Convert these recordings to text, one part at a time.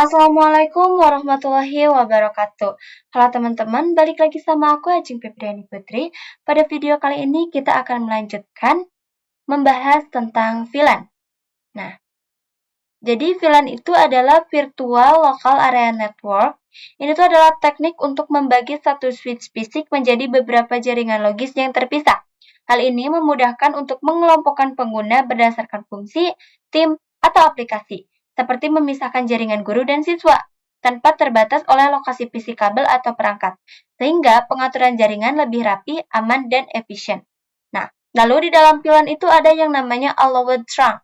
Assalamualaikum warahmatullahi wabarakatuh. Halo teman-teman, balik lagi sama aku Ajeng Febriani Putri. Pada video kali ini kita akan melanjutkan membahas tentang VLAN. Nah, jadi VLAN itu adalah Virtual Local Area Network. Ini tuh adalah teknik untuk membagi satu switch fisik menjadi beberapa jaringan logis yang terpisah. Hal ini memudahkan untuk mengelompokkan pengguna berdasarkan fungsi, tim, atau aplikasi, seperti memisahkan jaringan guru dan siswa, tanpa terbatas oleh lokasi fisik kabel atau perangkat, sehingga pengaturan jaringan lebih rapi, aman, dan efisien. Nah, lalu di dalam VLAN itu ada yang namanya allowed trunk.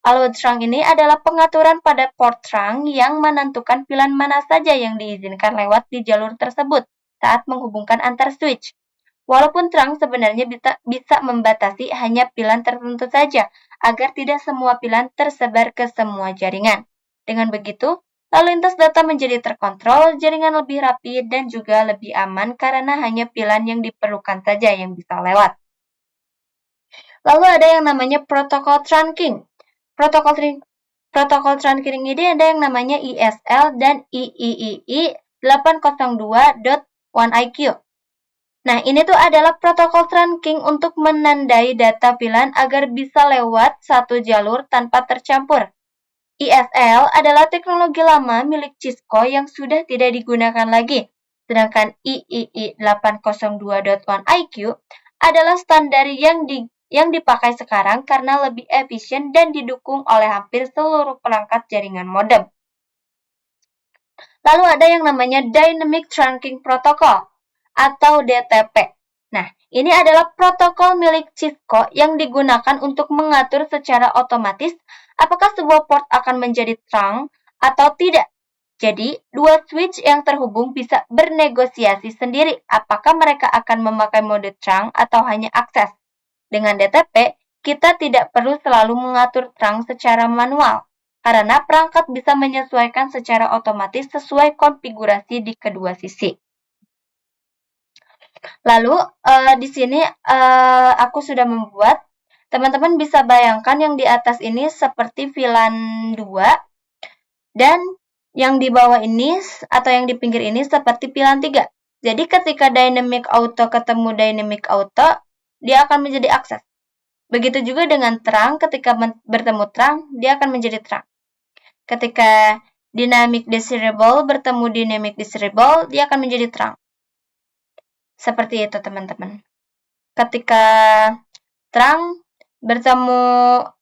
Allowed trunk ini adalah pengaturan pada port trunk yang menentukan VLAN mana saja yang diizinkan lewat di jalur tersebut saat menghubungkan antar switch. Walaupun trunk sebenarnya bisa membatasi hanya VLAN tertentu saja, agar tidak semua VLAN tersebar ke semua jaringan. Dengan begitu, lalu lintas data menjadi terkontrol, jaringan lebih rapi, dan juga lebih aman karena hanya VLAN yang diperlukan saja yang bisa lewat. Lalu ada yang namanya protokol trunking. Protokol trunking ini ada yang namanya ISL dan IEEE 802.1IQ. Nah, ini tuh adalah protokol trunking untuk menandai data VLAN agar bisa lewat satu jalur tanpa tercampur. ISL adalah teknologi lama milik Cisco yang sudah tidak digunakan lagi. Sedangkan IEEE 802.1IQ adalah standar yang dipakai sekarang karena lebih efisien dan didukung oleh hampir seluruh perangkat jaringan modem. Lalu ada yang namanya Dynamic Trunking Protocol atau DTP. Nah, ini adalah protokol milik Cisco yang digunakan untuk mengatur secara otomatis apakah sebuah port akan menjadi trunk atau tidak. Jadi, dua switch yang terhubung bisa bernegosiasi sendiri apakah mereka akan memakai mode trunk atau hanya akses. Dengan DTP, kita tidak perlu selalu mengatur trunk secara manual, karena perangkat bisa menyesuaikan secara otomatis sesuai konfigurasi di kedua sisi. Lalu di sini aku sudah membuat, teman-teman bisa bayangkan yang di atas ini seperti VLAN 2 dan yang di bawah ini atau yang di pinggir ini seperti VLAN 3. Jadi ketika dynamic auto ketemu dynamic auto, dia akan menjadi akses. Begitu juga dengan trunk, ketika bertemu trunk, dia akan menjadi trunk. Ketika dynamic desirable bertemu dynamic desirable, dia akan menjadi trunk. Seperti itu, teman-teman. Ketika trunk bertemu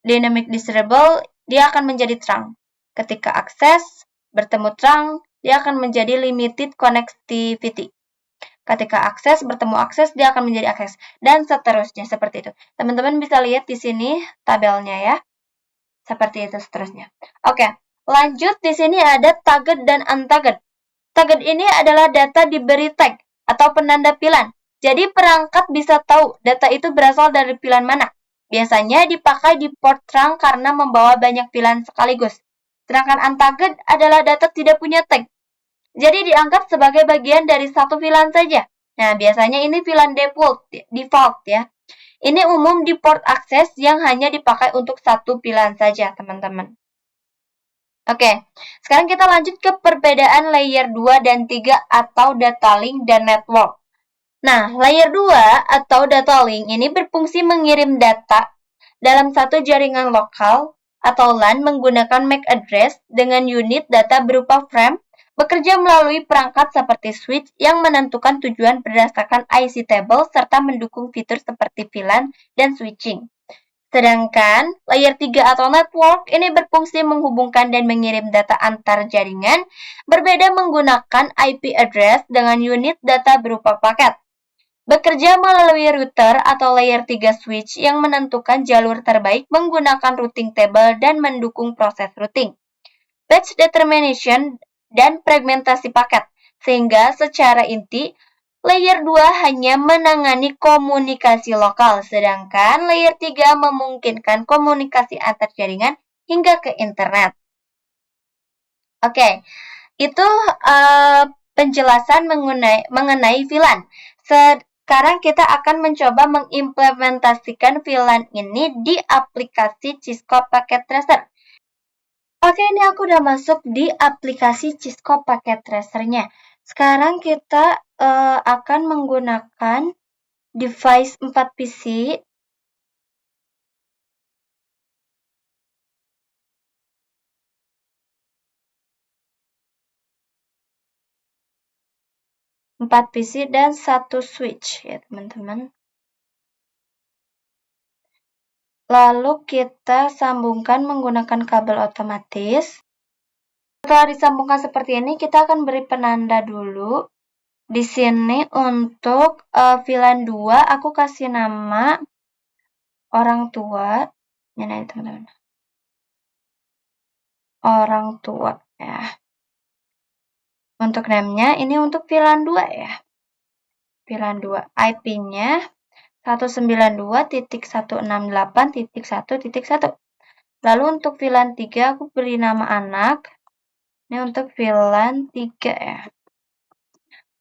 dynamic desirable, dia akan menjadi trunk. Ketika akses bertemu trunk, dia akan menjadi limited connectivity. Ketika akses bertemu akses, dia akan menjadi akses. Dan seterusnya, seperti itu. Teman-teman bisa lihat di sini tabelnya ya. Seperti itu seterusnya. Oke, lanjut di sini ada tagged dan untagged. Tagged ini adalah data diberi tag atau penanda VLAN. Jadi perangkat bisa tahu data itu berasal dari VLAN mana. Biasanya dipakai di port trunk karena membawa banyak VLAN sekaligus. Sedangkan untagged adalah data tidak punya tag. Jadi dianggap sebagai bagian dari satu VLAN saja. Nah, biasanya ini VLAN default ya. Ini umum di port akses yang hanya dipakai untuk satu VLAN saja, teman-teman. Oke, sekarang kita lanjut ke perbedaan layer 2 dan 3 atau data link dan network. Nah, layer 2 atau data link ini berfungsi mengirim data dalam satu jaringan lokal atau LAN menggunakan MAC address dengan unit data berupa frame, bekerja melalui perangkat seperti switch yang menentukan tujuan berdasarkan IC table serta mendukung fitur seperti VLAN dan switching. Sedangkan layer 3 atau network ini berfungsi menghubungkan dan mengirim data antar jaringan, berbeda menggunakan IP address dengan unit data berupa paket. Bekerja melalui router atau layer 3 switch yang menentukan jalur terbaik menggunakan routing table dan mendukung proses routing, batch determination, dan fragmentasi paket. Sehingga secara inti, layer 2 hanya menangani komunikasi lokal, sedangkan layer 3 memungkinkan komunikasi antar jaringan hingga ke internet. Oke, itu penjelasan mengenai VLAN. Sekarang kita akan mencoba mengimplementasikan VLAN ini di aplikasi Cisco Packet Tracer. Oke, ini aku udah masuk di aplikasi Cisco Packet Tracer-nya. Sekarang kita akan menggunakan device 4 PC. Empat PC dan satu switch ya teman-teman. Lalu kita sambungkan menggunakan kabel otomatis. Setelah disambungkan seperti ini, kita akan beri penanda dulu. Di sini untuk VLAN 2 aku kasih nama orang tua. Ini teman-teman. Orang tua ya. Untuk name-nya ini untuk VLAN 2 ya. VLAN 2 IP-nya 192.168.1.1. Lalu untuk VLAN 3 aku beri nama anak. Ini untuk VLAN 3 ya.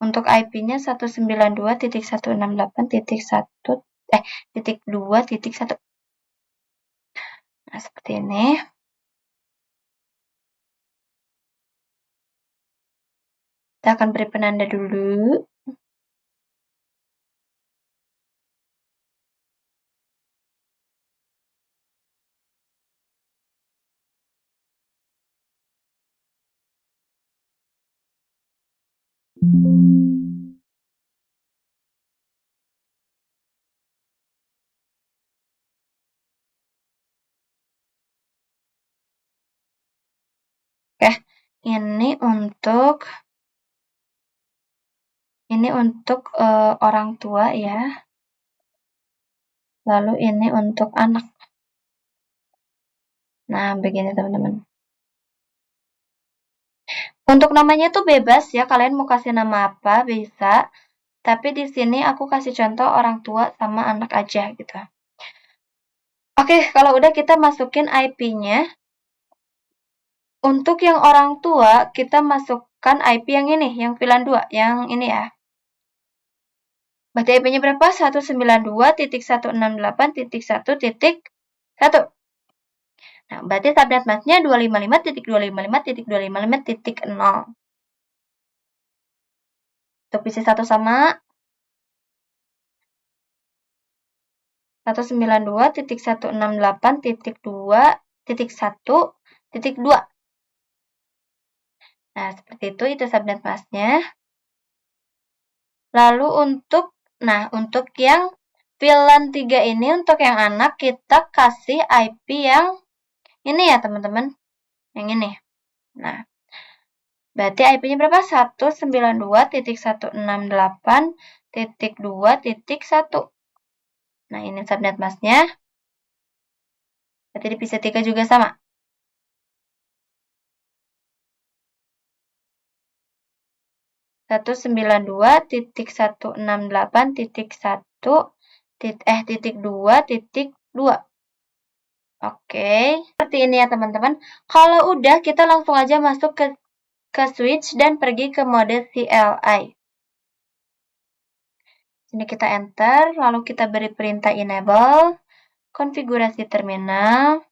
Untuk IP-nya 192.168.1.2.1. Nah, seperti ini. Kita akan beri penanda dulu. Oke, ini untuk orang tua ya. Lalu ini untuk anak. Nah, begini teman-teman. Untuk namanya tuh bebas ya, kalian mau kasih nama apa bisa. Tapi di sini aku kasih contoh orang tua sama anak aja gitu. Oke, kalau udah kita masukin IP-nya. Untuk yang orang tua, kita masukkan IP yang ini, yang VLAN 2, yang ini ya. Berarti IP-nya berapa? 192.168.1.1. Nah, berarti subnet masknya 255.255.255.0. Untuk PC 1 sama 192.168.2.1.2. Nah, seperti itu subnet masknya. Lalu untuk yang VLAN 3 ini, untuk yang anak, kita kasih IP yang ini ya teman-teman. Yang ini. Nah, berarti IP-nya berapa? 192.168.2.1. Nah, ini subnet masknya. Berarti di PC 3 juga sama. Satu 192.168.1.2.2. Oke, seperti ini ya teman-teman. Kalau udah, kita langsung aja masuk ke switch dan pergi ke mode CLI. Sini kita enter, lalu kita beri perintah enable, konfigurasi terminal.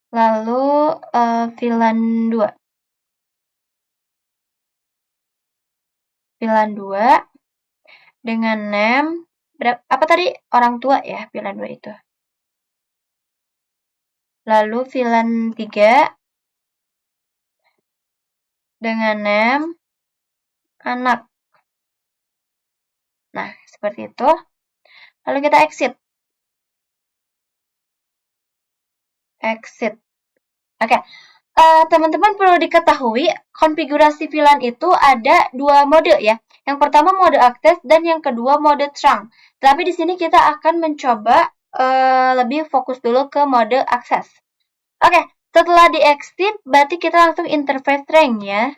Lalu VLAN 2. VLAN 2 dengan name apa tadi? Orang tua ya, VLAN 2 itu. Lalu VLAN 3 dengan name anak. Nah, seperti itu. Lalu kita exit. Exit. Oke. Teman-teman perlu diketahui, konfigurasi VLAN itu ada dua mode ya. Yang pertama mode akses dan yang kedua mode trunk. Tapi di sini kita akan mencoba lebih fokus dulu ke mode akses. Oke, setelah di exit, berarti kita langsung interface range ya.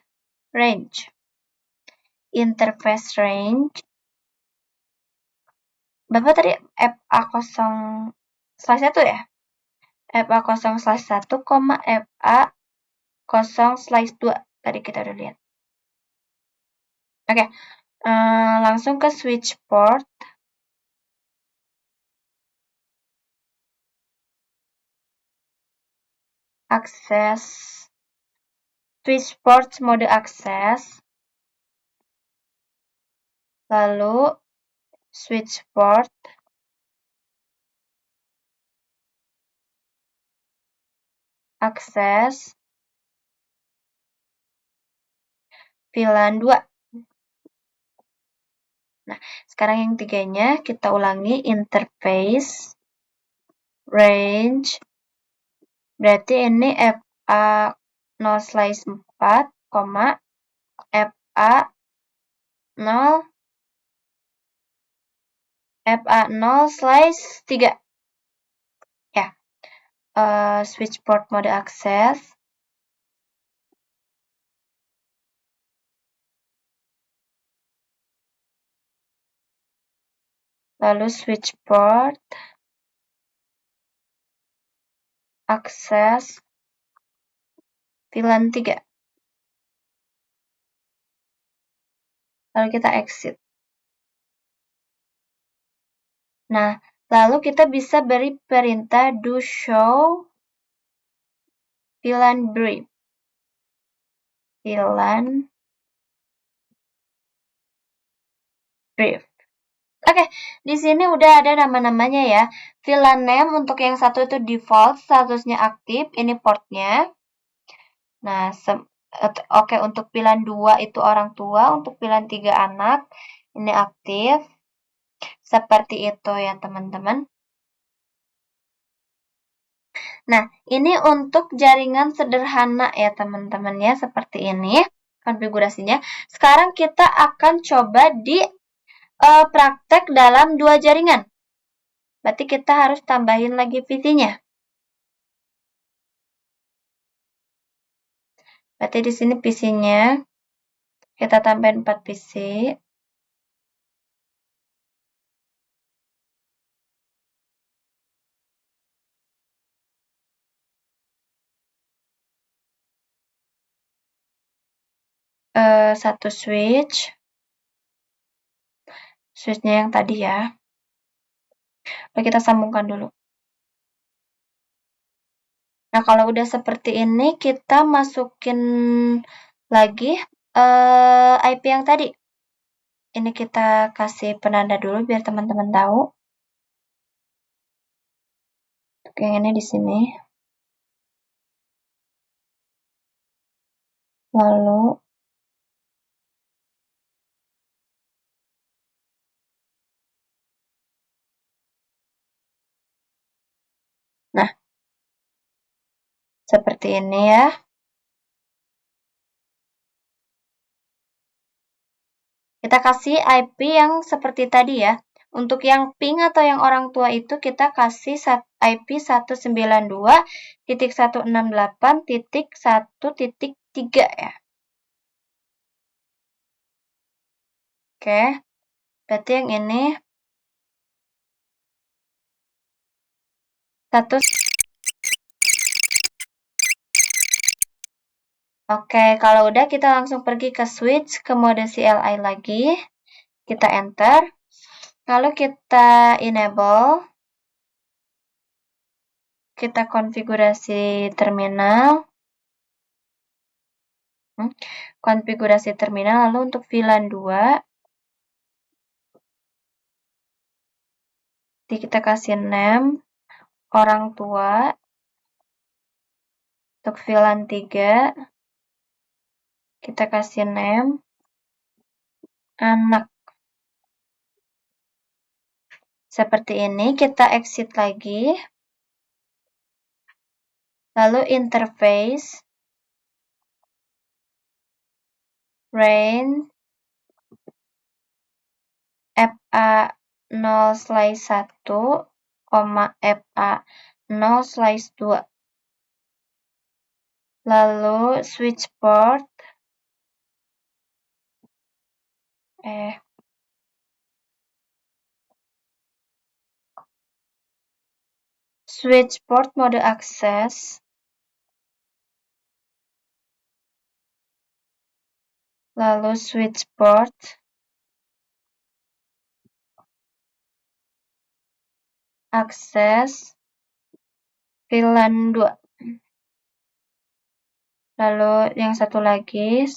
Interface range. Berapa tadi? FA0/1 ya? FA0/1, FA0/2. Tadi kita udah lihat. Oke, langsung ke switch port. akses, switch port mode akses, lalu switch port, akses, VLAN 2. Nah, sekarang yang tiganya kita ulangi, interface, range, berarti ini FA 0/4, FA 0/3 ya. Switch port mode akses, lalu switch port, akses, VLAN 3. Lalu kita exit. Nah, lalu kita bisa beri perintah do show VLAN brief. VLAN brief. Oke, di sini udah ada nama-namanya ya. VLAN name untuk yang satu itu default, statusnya aktif, ini portnya. Nah, oke, untuk VLAN 2 itu orang tua, untuk VLAN 3 anak, ini aktif. Seperti itu ya teman-teman. Nah, ini untuk jaringan sederhana ya teman-teman ya, seperti ini konfigurasinya. Sekarang kita akan coba di praktek dalam 2 jaringan. Berarti kita harus tambahin lagi PC-nya. Berarti di sini PC-nya kita tambahin 4 PC. Satu switch. Switch-nya yang tadi ya. Lalu kita sambungkan dulu. Nah, kalau udah seperti ini, kita masukin lagi IP yang tadi. Ini kita kasih penanda dulu biar teman-teman tahu. Yang ini di sini. Lalu nah, seperti ini ya. Kita kasih IP yang seperti tadi ya. Untuk yang ping atau yang orang tua itu kita kasih IP 192.168.1.3 ya. Oke. Berarti yang ini satu. Oke, kalau udah kita langsung pergi ke switch ke mode CLI lagi. Kita enter. Lalu kita enable. Kita konfigurasi terminal. Konfigurasi terminal, lalu untuk VLAN 2. Kita kasih name orang tua. Untuk VLAN 3. Kita kasih name anak. Seperti ini, kita exit lagi. Lalu interface, range, FA 0/1, FA 0/2. Lalu switch port, switch port mode akses, lalu switch port, akses, VLAN 2. Lalu yang satu lagi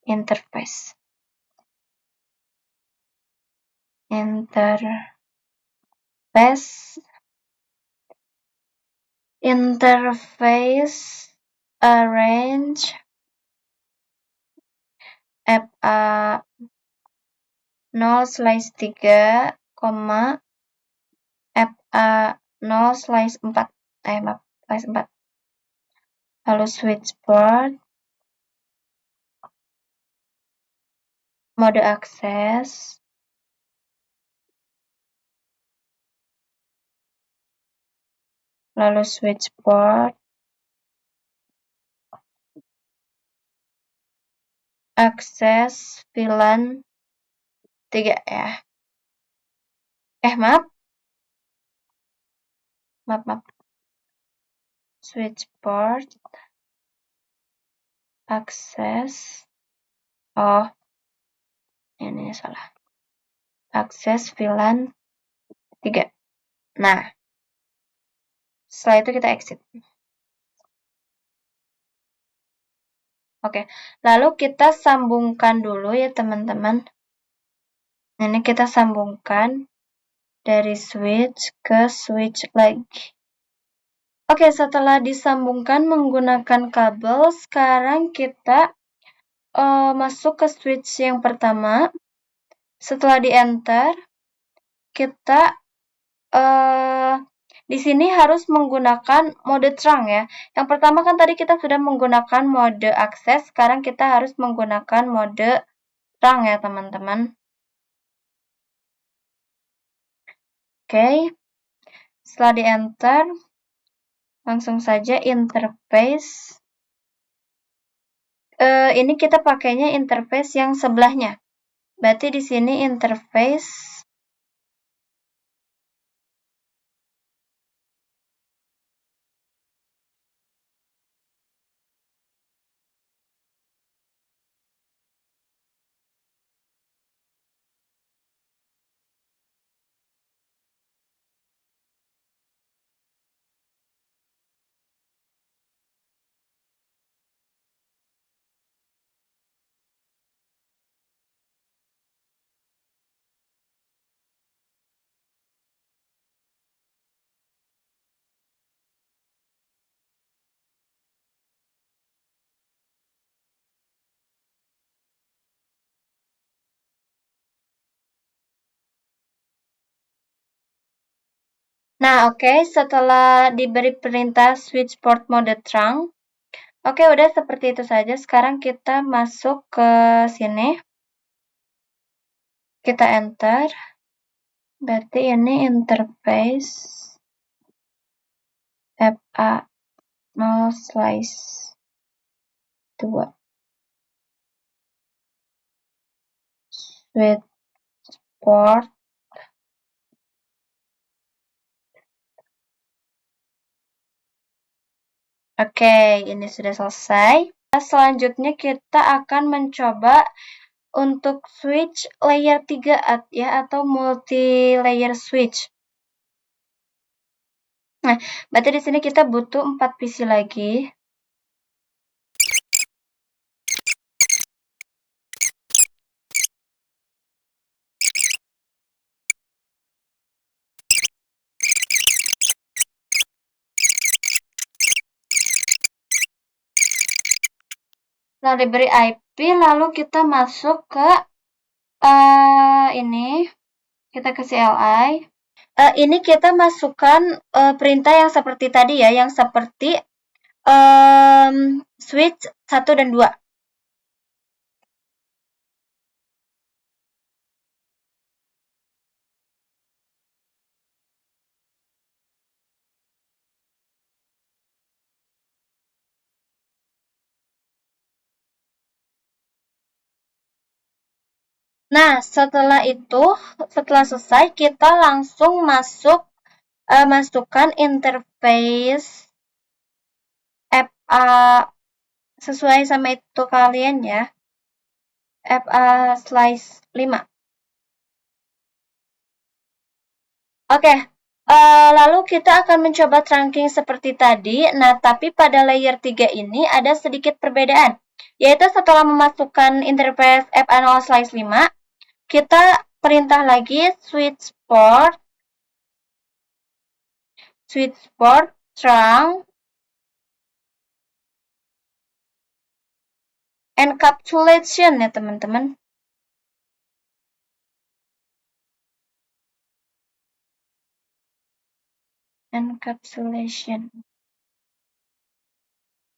interface. Interface arrange FA0/3, FA0/4. /4. Lalu switchboard, mode akses, lalu switchboard, akses VLAN 3 ya. Maaf. Switchboard, akses. Oh, ini salah. Akses VLAN 3. Nah, setelah itu kita exit. Oke, lalu kita sambungkan dulu ya teman-teman. Ini kita sambungkan dari switch ke switch lagi. Oke, setelah disambungkan menggunakan kabel, sekarang kita masuk ke switch yang pertama. Setelah di enter, kita di sini harus menggunakan mode terang ya. Yang pertama kan tadi kita sudah menggunakan mode akses, sekarang kita harus menggunakan mode terang ya teman-teman. Oke, setelah di enter, langsung saja interface. Ini kita pakainya interface yang sebelahnya. Berarti di sini interface Nah, oke, setelah diberi perintah switch port mode terang, oke, udah seperti itu saja. Sekarang kita masuk ke sini. Kita enter. Berarti ini interface FA0/2. Switch port. Oke, ini sudah selesai. Selanjutnya kita akan mencoba untuk switch layer 3 ya, atau multi layer switch. Nah, berarti di sini kita butuh 4 PC lagi. Nah, diberi IP, lalu kita masuk ke ini, kita ke CLI. Ini kita masukkan perintah yang seperti tadi ya, yang seperti switch 1 dan 2. Nah, setelah selesai, kita langsung masukkan interface FA sesuai sama itu kalian ya. FA/5. Oke, Lalu kita akan mencoba trunking seperti tadi. Nah, tapi pada layer 3 ini ada sedikit perbedaan. Yaitu setelah memasukkan interface app annual slice 5, kita perintah lagi switch port trunk encapsulation ya teman-teman.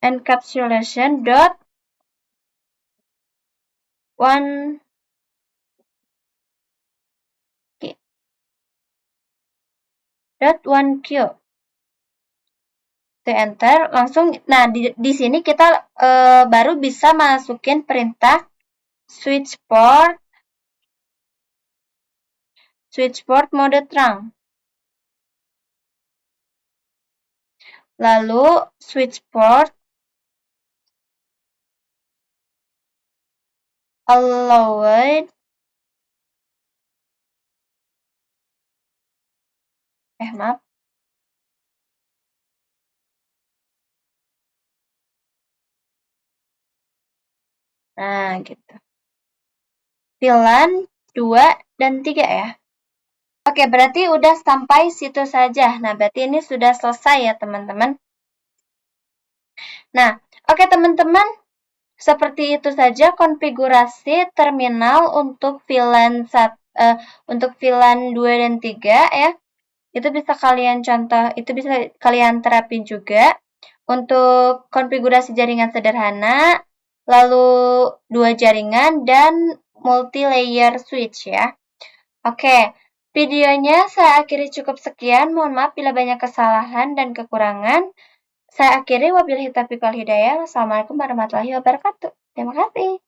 Encapsulation dot one Q. Enter langsung. Nah, di sini kita baru bisa masukin perintah switch port mode trunk. Lalu switch port allowed maaf. Nah, gitu. VLAN 2 dan 3 ya. Oke, berarti udah sampai situ saja. Nah, berarti ini sudah selesai ya, teman-teman. Nah, oke teman-teman. Seperti itu saja konfigurasi terminal untuk VLAN 2 dan 3 ya. Itu bisa kalian terapin juga untuk konfigurasi jaringan sederhana, lalu 2 jaringan dan multi-layer switch ya. Oke, videonya saya akhiri cukup sekian. Mohon maaf bila banyak kesalahan dan kekurangan. Saya akhiri, wabillahi taufiq wal hidayah. Wassalamualaikum warahmatullahi wabarakatuh. Terima kasih.